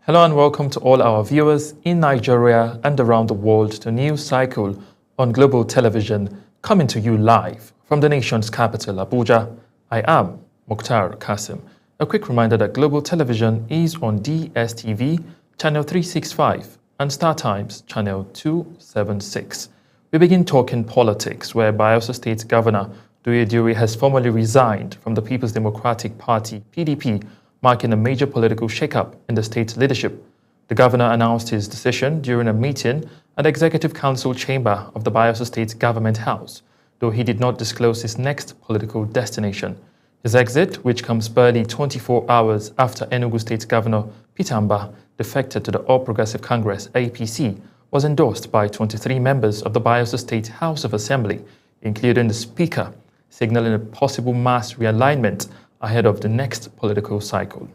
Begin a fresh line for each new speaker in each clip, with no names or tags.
Hello and welcome to all our viewers in Nigeria and around the world to a new cycle on Global Television, coming to you live from the nation's capital, Abuja. I am Mukhtar Kasim. A quick reminder that Global Television is on DSTV, channel 365, and StarTimes, channel 276. We begin talking politics, where Bayelsa State Governor Doye Diri has formally resigned from the People's Democratic Party, PDP, marking a major political shakeup in the state's leadership. The governor announced his decision during a meeting at the Executive Council chamber of the Bayelsa State Government House, though he did not disclose his next political destination. His exit, which comes barely 24 hours after Enugu State Governor Peter Mbah defected to the All Progressive Congress (APC), was endorsed by 23 members of the Bayelsa State House of Assembly, including the Speaker, signaling a possible mass realignment ahead of the next political cycle.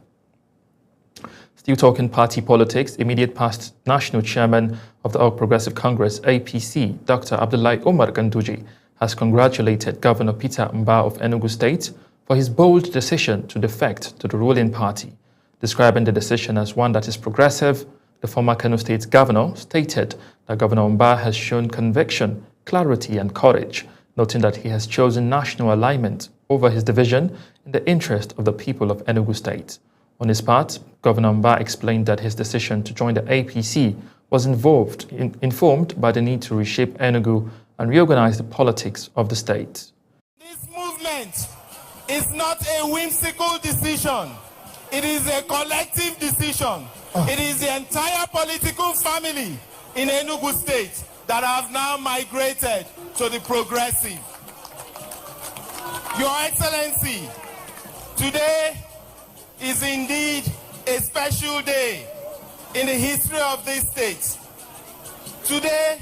Still talking party politics, immediate past national chairman of the All Progressive Congress (APC), Dr. Abdullahi Umar Ganduje, has congratulated Governor Peter Mbah of Enugu State for his bold decision to defect to the ruling party. Describing the decision as one that is progressive, the former Kano State governor stated that Governor Mbah has shown conviction, clarity and courage, noting that he has chosen national alignment over his division in the interest of the people of Enugu State. On his part, Governor Mbah explained that his decision to join the APC was informed by the need to reshape Enugu and reorganize the politics of the state.
This movement is not a whimsical decision. It is a collective decision. It is the entire political family in Enugu State that have now migrated to the progressive. Your Excellency, today is indeed a special day in the history of this state. Today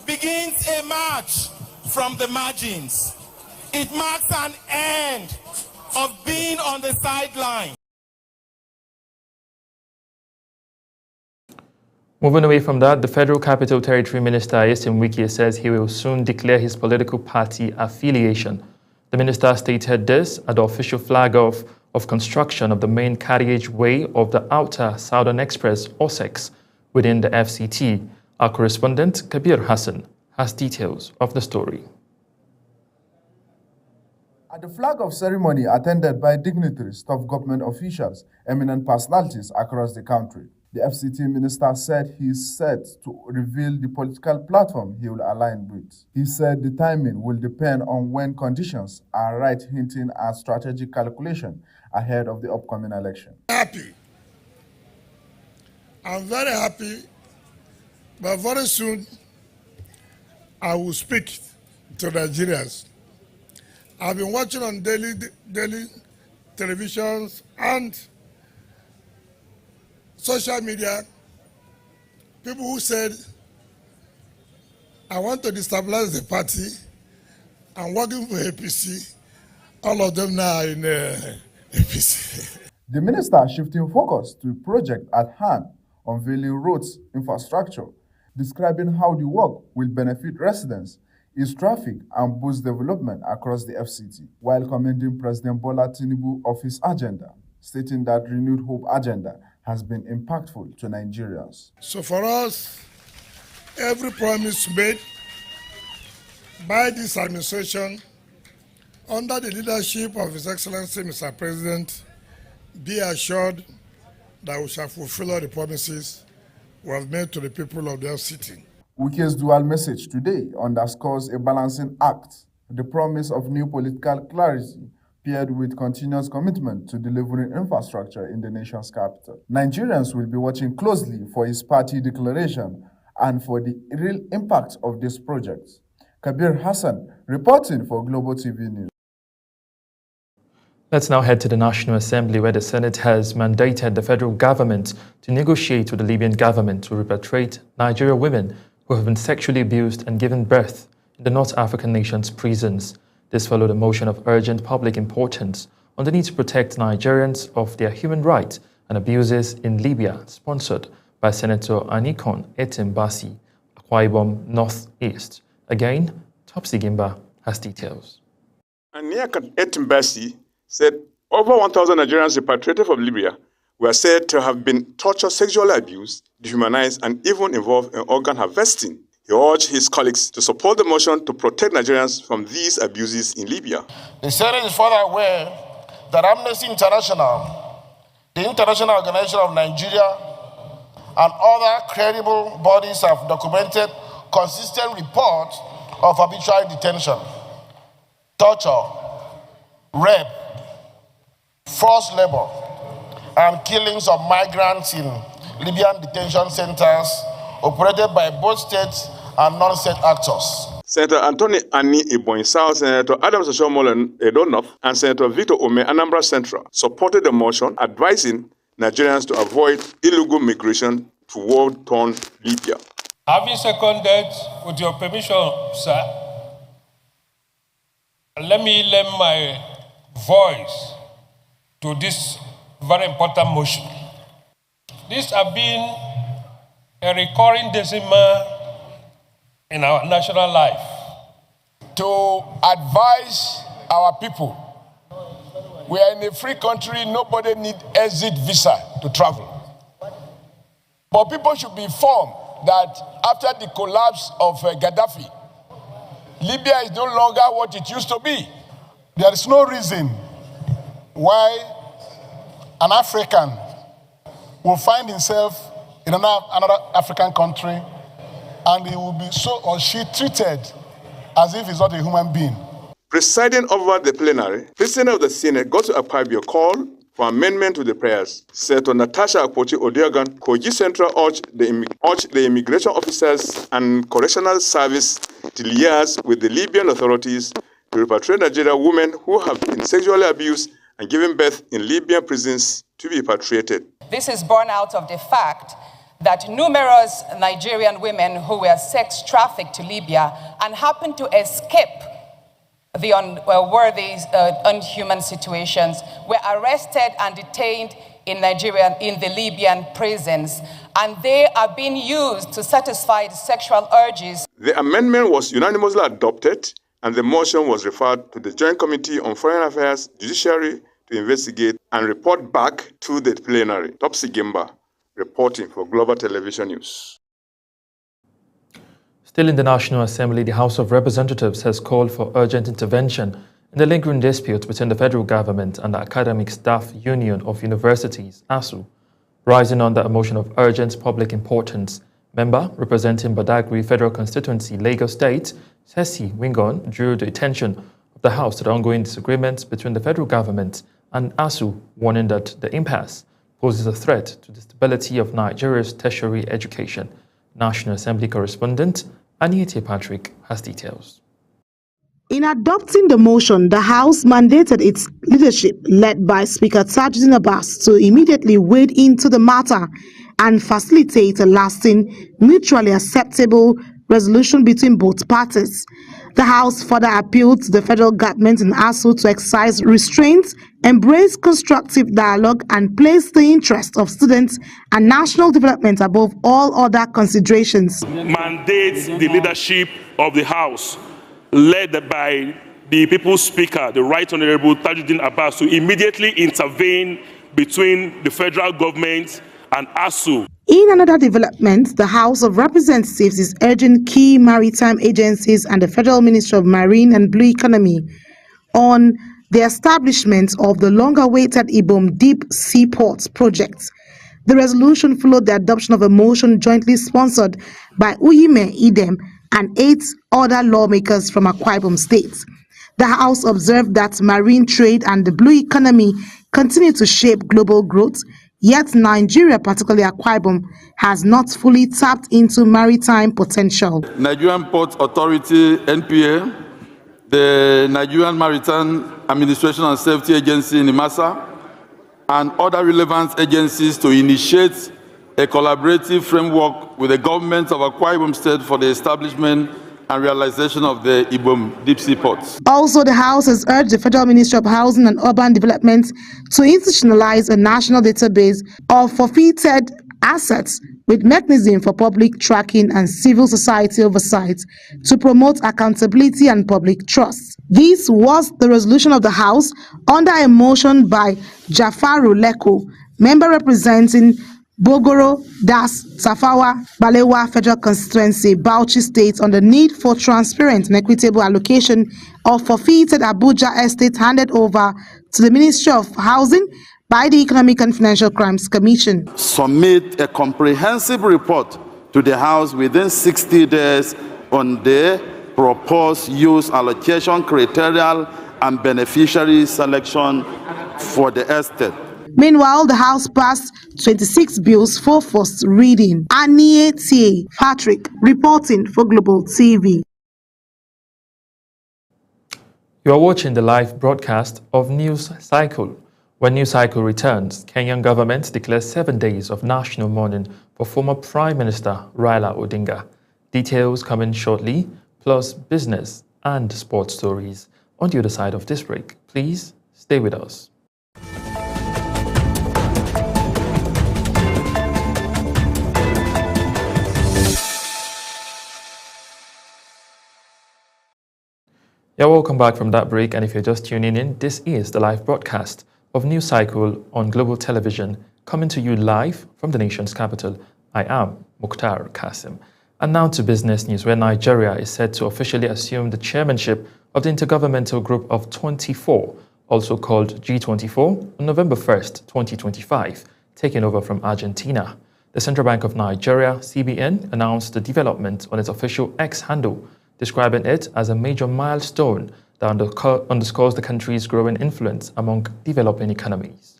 begins a march from the margins. It marks an end of being on the sideline.
Moving away from that, the Federal Capital Territory Minister Nyesom Wike says he will soon declare his political party affiliation. The minister stated this at the official flag-off of construction of the main carriageway of the Outer Southern Express, OSEX, within the FCT. Our correspondent, Kabir Hassan, has details of the story.
At the flag-off ceremony attended by dignitaries, top government officials, eminent personalities across the country, the FCT minister said he is set to reveal the political platform he will align with. He said the timing will depend on when conditions are right, hinting at strategic calculation ahead of the upcoming election.
I'm very happy, but very soon I will speak to Nigerians. I've been watching on daily televisions and social media, people who said, I want to destabilize the party, I'm working for APC, all of them now in APC.
The minister shifting focus to a project at hand, unveiling roads, infrastructure, describing how the work will benefit residents, ease traffic and boost development across the FCT, while commending President Bola Tinubu of his agenda, stating that Renewed Hope agenda has been impactful to Nigerians.
So for us, every promise made by this administration, under the leadership of His Excellency Mr. President, be assured that we shall fulfill all the promises we have made to the people of the FCT.
Wike's dual message today underscores a balancing act, the promise of new political clarity paired with continuous commitment to delivering infrastructure in the nation's capital. Nigerians will be watching closely for his party declaration and for the real impact of this project. Kabir Hassan, reporting for Global TV News.
Let's now head to the National Assembly, where the Senate has mandated the federal government to negotiate with the Libyan government to repatriate Nigerian women who have been sexually abused and given birth in the North African nation's prisons. This followed a motion of urgent public importance on the need to protect Nigerians of their human rights and abuses in Libya, sponsored by Senator Anikon Etimbasi, Akwa Ibom North East. Again, Topsy Gimba has details.
Anikon Etimbasi said over 1,000 Nigerians repatriated from Libya were said to have been tortured, sexually abused, dehumanized, and even involved in organ harvesting. He urged his colleagues to support the motion to protect Nigerians from these abuses in Libya.
The Senate is further aware that Amnesty International, the International Organization of Nigeria, and other credible bodies have documented consistent reports of arbitrary detention, torture, rape, forced labor, and killings of migrants in Libyan detention centers operated by both states and non-state actors.
Senator Anthony Ani Ibonsao, Senator Adams Oshomolen Edo North, and Senator Victor Ome Anambra Central supported the motion advising Nigerians to avoid illegal migration to war-torn Libya.
Having seconded, with your permission, sir, let me lend my voice to this very important motion. This has been a recurring decimal in our national life.
To advise our people, we are in a free country, nobody needs exit visa to travel. But people should be informed that after the collapse of Gaddafi, Libya is no longer what it used to be. There is no reason why an African will find himself in another African country and he will be so or she treated as if he's not a human being.
Presiding over the plenary, President of the Senate Godswill Akpabio called for amendment to the prayers. Senator Natasha Akpoti-Odiogan, Kogi Central urged the immigration officers and correctional service to liaise with the Libyan authorities to repatriate Nigerian women who have been sexually abused and given birth in Libyan prisons to be repatriated.
This is born out of the fact that numerous Nigerian women who were sex trafficked to Libya and happened to escape the unworthy, unhuman situations were arrested and detained in Nigeria, in the Libyan prisons, and they are being used to satisfy the sexual urges.
The amendment was unanimously adopted, and the motion was referred to the Joint Committee on Foreign Affairs, Judiciary to investigate and report back to the plenary. Topsy Gimba, reporting for Global Television News.
Still in the National Assembly, the House of Representatives has called for urgent intervention in the lingering dispute between the federal government and the Academic Staff Union of Universities, ASU. Rising under a motion of urgent public importance, member representing Badagry Federal Constituency, Lagos State, Sesi Wingon, drew the attention of the House to the ongoing disagreements between the federal government and ASU, warning that the impasse poses a threat to the stability of Nigeria's tertiary education. National Assembly correspondent Anita Patrick has details.
In adopting the motion, the House mandated its leadership, led by Speaker Tajuddin Abbas, to immediately wade into the matter and facilitate a lasting, mutually acceptable resolution between both parties. The House further appealed to the federal government and ASU to exercise restraint, embrace constructive dialogue, and place the interests of students and national development above all other considerations.
Mandates the leadership of the House, led by the People's Speaker, the Right Honorable Tajuddin Abbas, to immediately intervene between the federal government and ASU.
In another development, the House of Representatives is urging key maritime agencies and the Federal Ministry of Marine and Blue Economy on the establishment of the long-awaited Ibom Deep Seaport project. The resolution followed the adoption of a motion jointly sponsored by Uyime Idem and 8 other lawmakers from Akwa Ibom State. The House observed that marine trade and the blue economy continue to shape global growth, yet Nigeria, particularly Akwa Ibom, has not fully tapped into maritime potential.
Nigerian Port Authority, NPA, the Nigerian Maritime Administration and Safety Agency, NIMASA, and other relevant agencies to initiate a collaborative framework with the government of Akwa Ibom State for the establishment and realization of the Ibom Deep Sea Ports.
Also, the House has urged the Federal Ministry of Housing and Urban Development to institutionalize a national database of forfeited assets with mechanism for public tracking and civil society oversight to promote accountability and public trust. This was the resolution of the House under a motion by Jafaru Leko, member representing Bogoro, Das, Tafawa, Balewa Federal Constituency, Bauchi State, on the need for transparent and equitable allocation of forfeited Abuja estate handed over to the Ministry of Housing by the Economic and Financial Crimes Commission.
Submit a comprehensive report to the House within 60 days on the proposed use allocation criteria and beneficiary selection for the estate.
Meanwhile, the House passed 26 bills for first reading. Anie Patrick reporting for Global TV.
You are watching the live broadcast of News Cycle. When News Cycle returns, Kenyan government declares 7 days of national mourning for former Prime Minister Raila Odinga. Details coming shortly, plus business and sports stories. On the other side of this break, please stay with us. Yeah, welcome back from that break, and if you're just tuning in, this is the live broadcast of News Cycle on Global Television, coming to you live from the nation's capital. I am Mukhtar Qasim. And now to business news, where Nigeria is set to officially assume the chairmanship of the Intergovernmental Group of 24, also called G24, on November 1st, 2025, taking over from Argentina. The Central Bank of Nigeria, CBN, announced the development on its official X handle, describing it as a major milestone that underscores the country's growing influence among developing economies.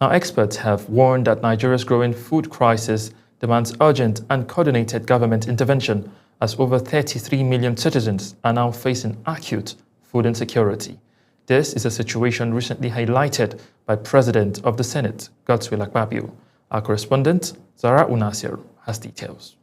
Now, experts have warned that Nigeria's growing food crisis demands urgent and coordinated government intervention, as over 33 million citizens are now facing acute food insecurity. This is a situation recently highlighted by President of the Senate, Godswill Akpabio. Our correspondent, Zara Unasir, has details.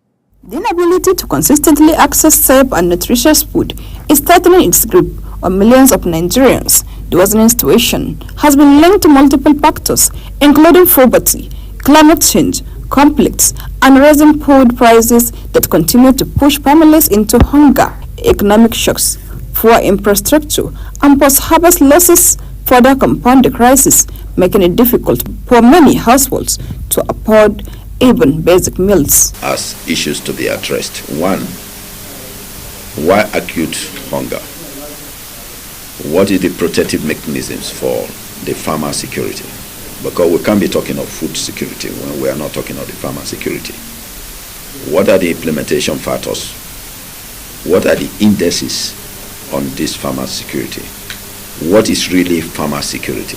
The inability to consistently access safe and nutritious food is tightening its grip on millions of Nigerians. The worsening situation has been linked to multiple factors, including poverty, climate change, conflicts, and rising food prices that continue to push families into hunger. Economic shocks, poor infrastructure, and post-harvest losses further compound the crisis, making it difficult for many households to afford even basic meals.
As issues to be addressed. One, why acute hunger? What is the protective mechanisms for the farmer security? Because we can't be talking of food security when we are not talking of the farmer security. What are the implementation factors? What are the indices on this farmer security? What is really farmer security?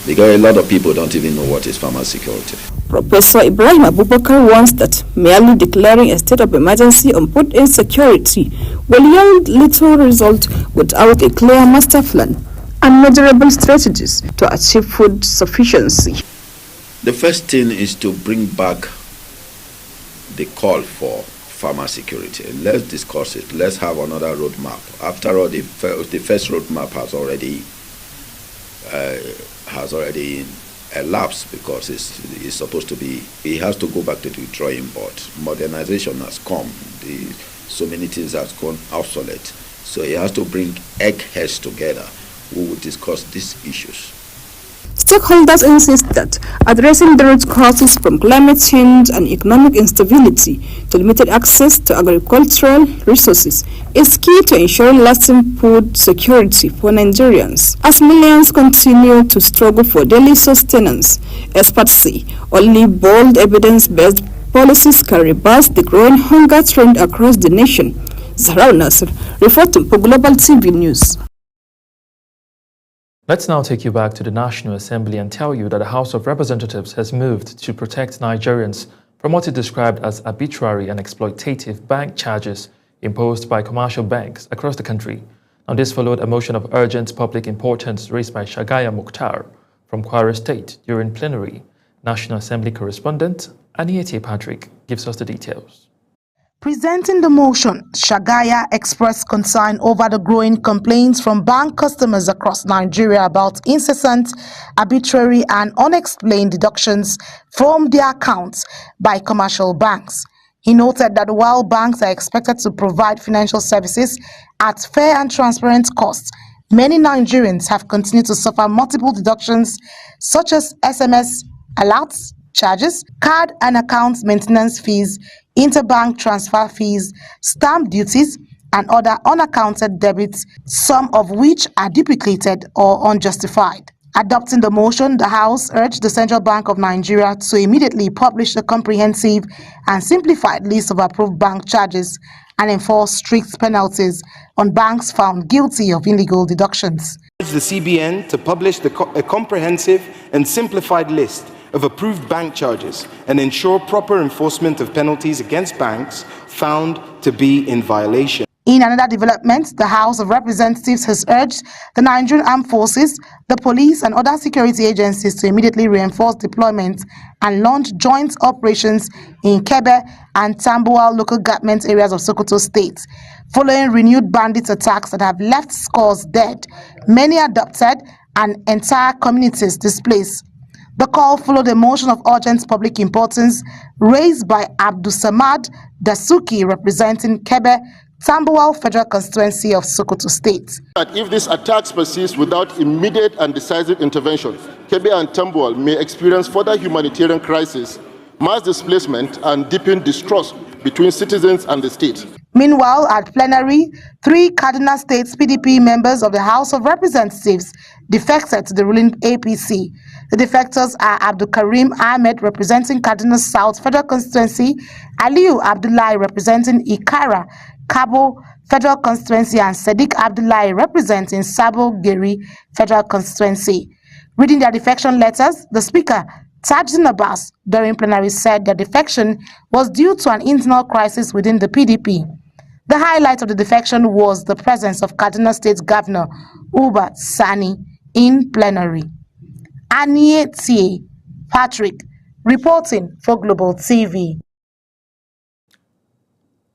Because a lot of people don't even know what is farmer security.
Professor Ibrahim Abubakar warns that merely declaring a state of emergency on food insecurity will yield little result without a clear master plan and measurable strategies to achieve food sufficiency.
The first thing is to bring back the call for farmer security. Let's discuss it. Let's have another roadmap. After all, the first roadmap has already elapsed, because it's supposed to be, it has to go back to the drawing board. Modernization has come. So many things have gone obsolete. So it has to bring eggheads together who will discuss these issues.
Stakeholders insist that addressing the root causes from climate change and economic instability to limited access to agricultural resources is key to ensuring lasting food security for Nigerians. As millions continue to struggle for daily sustenance, experts say only bold evidence-based policies can reverse the growing hunger trend across the nation. Zahra Nasir, reporting for Global TV News.
Let's now take you back to the National Assembly and tell you that the House of Representatives has moved to protect Nigerians from what it described as arbitrary and exploitative bank charges imposed by commercial banks across the country. Now, this followed a motion of urgent public importance raised by Shagaya Mukhtar from Kwara State during plenary. National Assembly correspondent Aniete Patrick gives us the details.
Presenting the motion, Shagaya expressed concern over the growing complaints from bank customers across Nigeria about incessant, arbitrary and unexplained deductions from their accounts by commercial banks. He noted that while banks are expected to provide financial services at fair and transparent costs, many Nigerians have continued to suffer multiple deductions such as SMS, alerts, charges, card and account maintenance fees, interbank transfer fees, stamp duties, and other unaccounted debits, some of which are duplicated or unjustified. Adopting the motion, the House urged the Central Bank of Nigeria to immediately publish a comprehensive and simplified list of approved bank charges and enforce strict penalties on banks found guilty of illegal deductions.
Urge the CBN to publish a comprehensive and simplified list of approved bank charges and ensure proper enforcement of penalties against banks found to be in violation.
In another development, the House of Representatives has urged the Nigerian Armed Forces, the police and other security agencies to immediately reinforce deployment and launch joint operations in Kebbi and Tambuwal local government areas of Sokoto State, following renewed bandit attacks that have left scores dead, many abducted, and entire communities displaced. The call followed a motion of urgent public importance raised by Abdul Samad Dasuki, representing Kebbi, Tambuwal Federal Constituency of Sokoto State.
That if these attacks persist without immediate and decisive intervention, Kebbi and Tambuwal may experience further humanitarian crisis, mass displacement, and deepened distrust between citizens and the state.
Meanwhile, at plenary, 3 Kaduna State PDP members of the House of Representatives defected to the ruling APC. The defectors are Abdul Karim Ahmed, representing Kaduna South Federal Constituency, Aliyu Abdullahi, representing Ikara, Kabo Federal Constituency, and Sadiq Abdullahi, representing Sabo Geri Federal Constituency. Reading their defection letters, the Speaker, Tajuddin Abbas, during plenary said their defection was due to an internal crisis within the PDP. The highlight of the defection was the presence of Kaduna State Governor Uba Sani in plenary. Aniye Patrick, reporting for Global TV.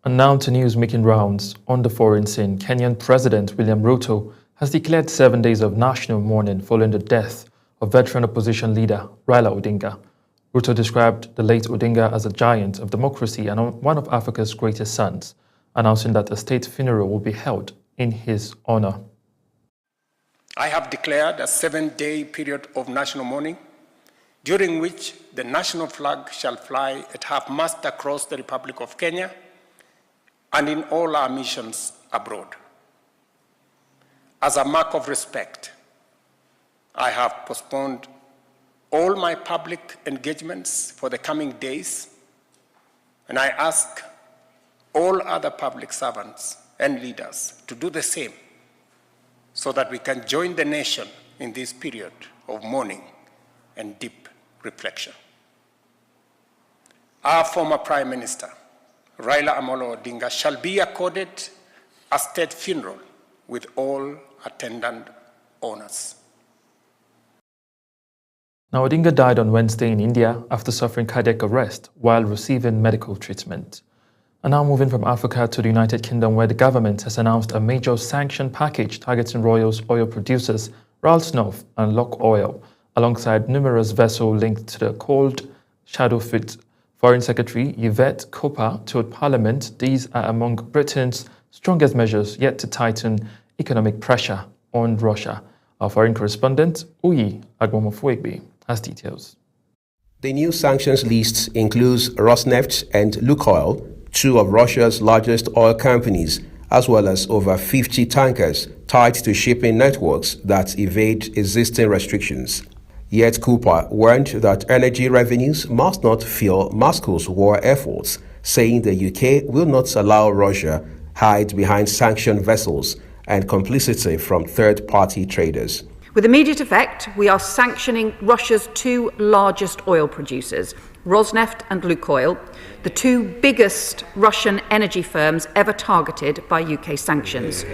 And now to news making rounds on the foreign scene. Kenyan President William Ruto has declared 7 days of national mourning following the death of veteran opposition leader Raila Odinga. Ruto described the late Odinga as a giant of democracy and one of Africa's greatest sons, announcing that a state funeral will be held in his honor.
I have declared a 7-day period of national mourning, during which the national flag shall fly at half-mast across the Republic of Kenya and in all our missions abroad. As a mark of respect, I have postponed all my public engagements for the coming days, and I ask all other public servants and leaders to do the same so that we can join the nation in this period of mourning and deep reflection. Our former Prime Minister, Raila Amolo Odinga, shall be accorded a state funeral with all attendant honors.
Now, Odinga died on Wednesday in India after suffering cardiac arrest while receiving medical treatment. And now moving from Africa to the United Kingdom, where the government has announced a major sanction package targeting Royal's oil producers Rosneft and Lock Oil, alongside numerous vessels linked to the cold shadow fleet. Foreign Secretary Yvette Cooper told Parliament these are among Britain's strongest measures yet to tighten economic pressure on Russia. Our foreign correspondent, Uyi Agbomofuegbe, has details.
The new sanctions list includes Rosneft and Lukoil, 2 of Russia's largest oil companies, as well as over 50 tankers tied to shipping networks that evade existing restrictions. Yet Cooper warned that energy revenues must not fuel Moscow's war efforts, saying the UK will not allow Russia hide behind sanctioned vessels and complicity from third-party traders.
With immediate effect, we are sanctioning Russia's 2 largest oil producers, Rosneft and Lukoil, the 2 biggest Russian energy firms ever targeted by UK sanctions.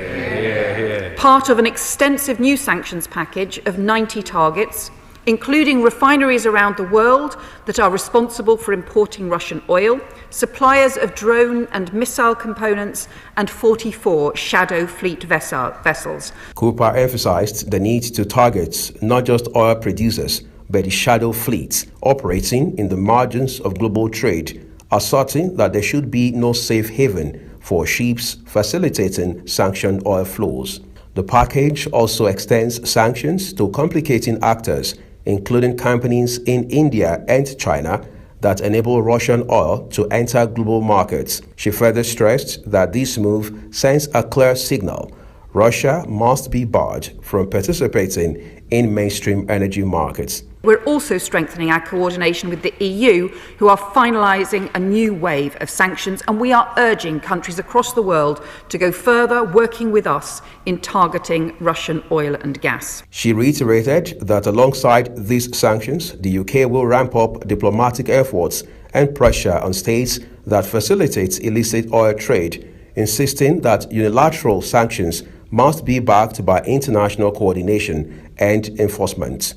Part of an extensive new sanctions package of 90 targets, including refineries around the world that are responsible for importing Russian oil, suppliers of drone and missile components, and 44 shadow fleet vessels.
Cooper emphasized the need to target not just oil producers, but the shadow fleets operating in the margins of global trade, asserting that there should be no safe haven for ships facilitating sanctioned oil flows. The package also extends sanctions to complicating actors, including companies in India and China, that enable Russian oil to enter global markets. She further stressed that this move sends a clear signal: Russia must be barred from participating in mainstream energy markets.
We're also strengthening our coordination with the EU, who are finalising a new wave of sanctions, and we are urging countries across the world to go further, working with us in targeting Russian oil and gas.
She reiterated that alongside these sanctions, the UK will ramp up diplomatic efforts and pressure on states that facilitate illicit oil trade, insisting that unilateral sanctions must be backed by international coordination and enforcement.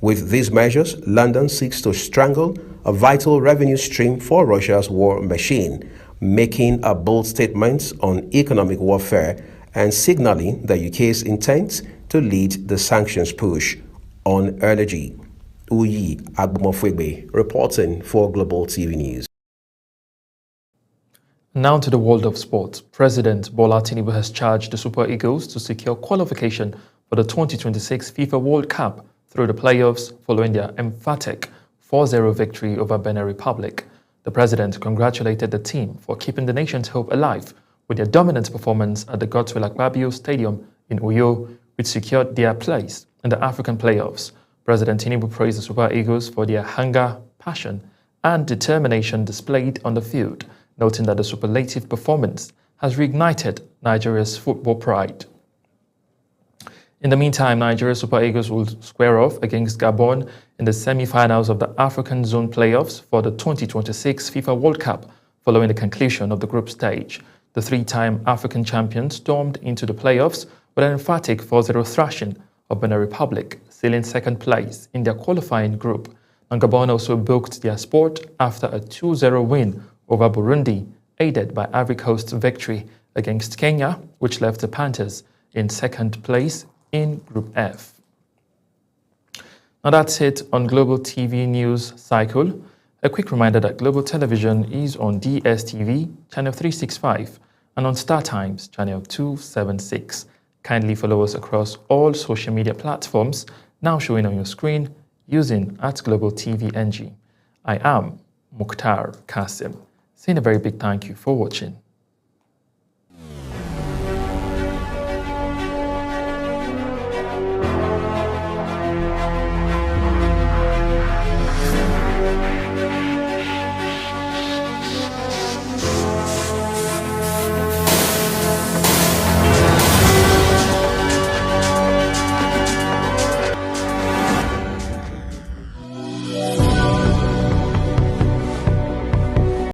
With these measures, London seeks to strangle a vital revenue stream for Russia's war machine, making a bold statement on economic warfare and signaling the UK's intent to lead the sanctions push on energy. Uyi Agbomofwegbe, reporting for Global TV News.
Now to the world of sport. President Bola Tinubu has charged the Super Eagles to secure qualification for the 2026 FIFA World Cup through the playoffs following their emphatic 4-0 victory over Benin Republic. The president congratulated the team for keeping the nation's hope alive with their dominant performance at the Godswill Akpabio Stadium in Uyo, which secured their place in the African playoffs. President Tinubu praised the Super Eagles for their hunger, passion, and determination displayed on the field, noting that the superlative performance has reignited Nigeria's football pride. In the meantime, Nigeria Super Eagles will square off against Gabon in the semi-finals of the African Zone playoffs for the 2026 FIFA World Cup following the conclusion of the group stage. The three-time African champions stormed into the playoffs with an emphatic 4-0 thrashing of Benin Republic, sealing second place in their qualifying group. And Gabon also booked their sport after a 2-0 win over Burundi, aided by Ivory Coast's victory against Kenya, which left the Panthers in second place in Group F. Now that's it on Global TV News Cycle. A quick reminder that Global Television is on DSTV, channel 365, and on StarTimes, channel 276. Kindly follow us across all social media platforms now showing on your screen using @GlobalTVNG. I am Mukhtar Kasim, saying a very big thank you for watching.